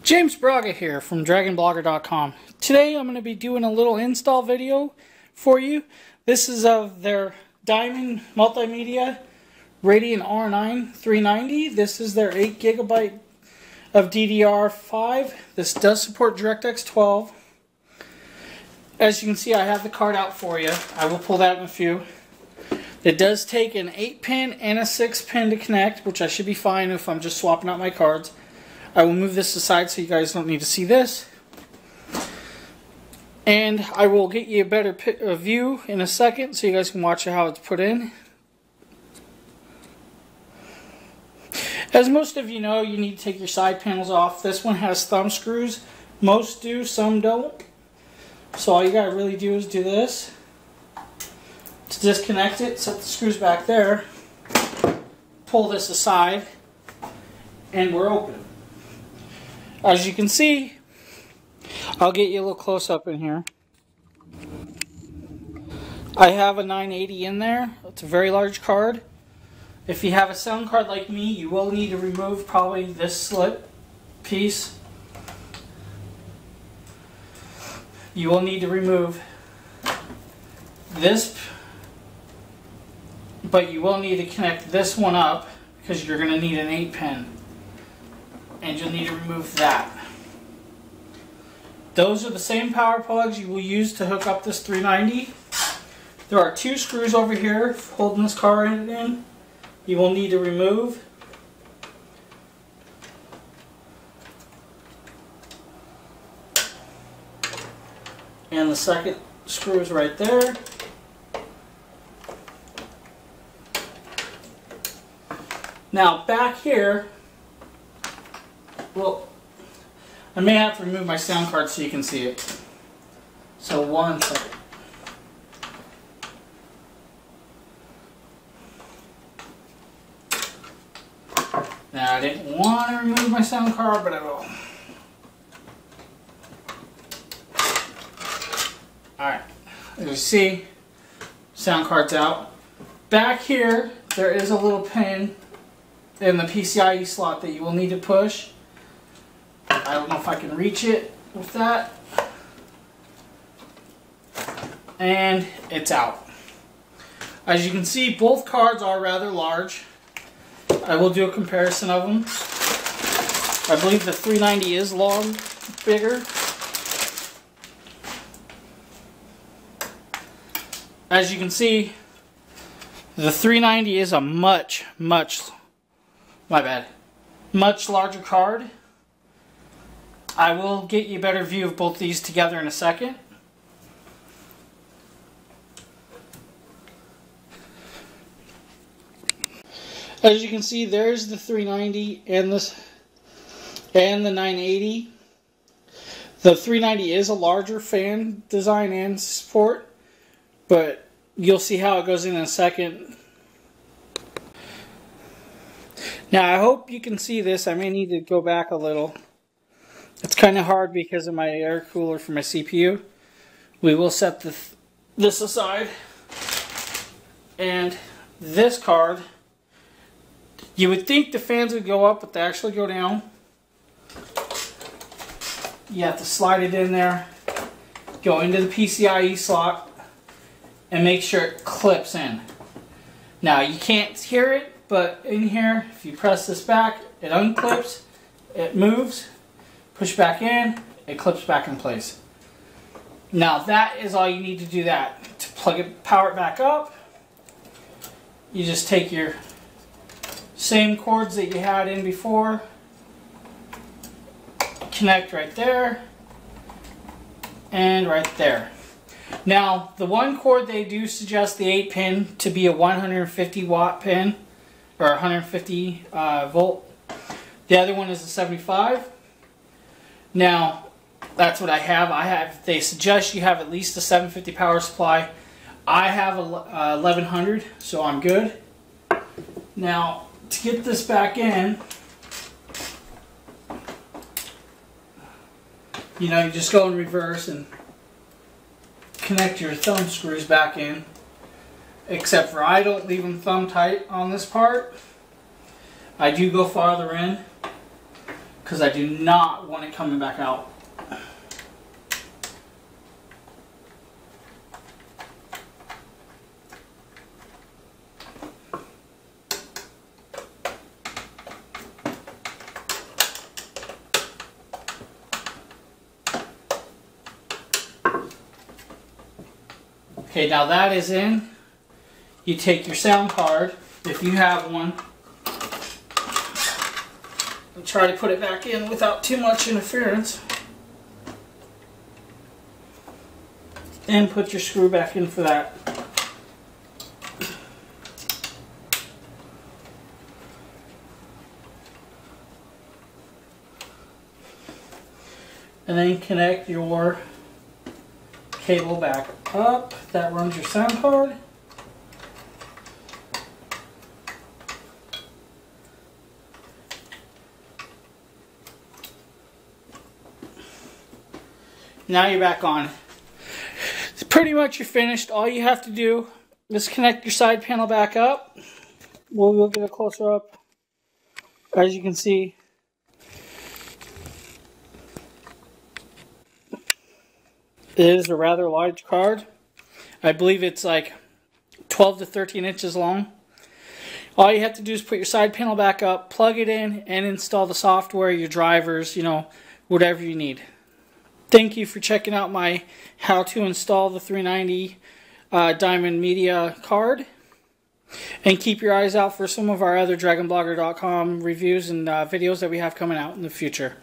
James Braga here from DragonBlogger.com. Today I'm going to be doing a little install video for you. This is of their Diamond Multimedia Radeon R9 390. This is their 8GB of DDR5. This does support DirectX 12. As you can see, I have the card out for you. I will pull that in a few. It does take an 8-pin and a 6-pin to connect, which I should be fine if I'm just swapping out my cards. I will move this aside so you guys don't need to see this. And I will get you a better view in a second so you guys can watch how it's put in. As most of you know, you need to take your side panels off. This one has thumb screws. Most do, some don't. So all you gotta really do is do this. To disconnect it, set the screws back there. Pull this aside. And we're open. As you can see, I'll get you a little close up in here. I have a 980 in there. It's a very large card. If you have a sound card like me, you will need to remove probably this slip piece. You will need to remove this, but you will need to connect this one up because you're going to need an 8-pin. And you'll need to remove that. Those are the same power plugs you will use to hook up this 390. There are 2 screws over here holding this card in. You will need to remove. And the second screw is right there. Now back here, well, I may have to remove my sound card so you can see it. So one second. Now I didn't want to remove my sound card, but I will. Alright, as you see, sound card's out. Back here, there is a little pin in the PCIe slot that you will need to push. I don't know if I can reach it with that. And it's out. As you can see, both cards are rather large. I will do a comparison of them. I believe the 390 is bigger. As you can see, the 390 is a much larger card. I will get you a better view of both these together in a second. As you can see, there's the 390 and the 980. The 390 is a larger fan design and support, but you'll see how it goes in a second. Now I hope you can see this. I may need to go back a little. It's kind of hard because of my air cooler for my CPU. We will set this aside. And this card, you would think the fans would go up, but they actually go down. You have to slide it in there, go into the PCIe slot, and make sure it clips in. Now you can't hear it, but in here, if you press this back, it unclips, it moves. Push back in, it clips back in place. Now that is all you need to do that. To plug it, power it back up, you just take your same cords that you had in before, connect right there, and right there. Now the one cord, they do suggest the 8-pin to be a 150 watt pin, or 150 volt. The other one is a 75. Now, that's what I have. They suggest you have at least a 750 power supply. I have a 1100, so I'm good. Now, to get this back in, you just go in reverse and connect your thumb screws back in. Except for I don't leave them thumb tight on this part. I do go farther in, because I do not want it coming back out. Okay, now that is in. You take your sound card, if you have one, and try to put it back in without too much interference. And put your screw back in for that. And then connect your cable back up. That runs your sound card. Now you're back on. It's pretty much you're finished. All you have to do is connect your side panel back up. We'll get a closer up. As you can see, it is a rather large card. I believe it's like 12 to 13 inches long. All you have to do is put your side panel back up, plug it in, and install the software, your drivers, you know, whatever you need. Thank you for checking out my how to install the 390 Diamond Media card. And keep your eyes out for some of our other DragonBlogger.com reviews and videos that we have coming out in the future.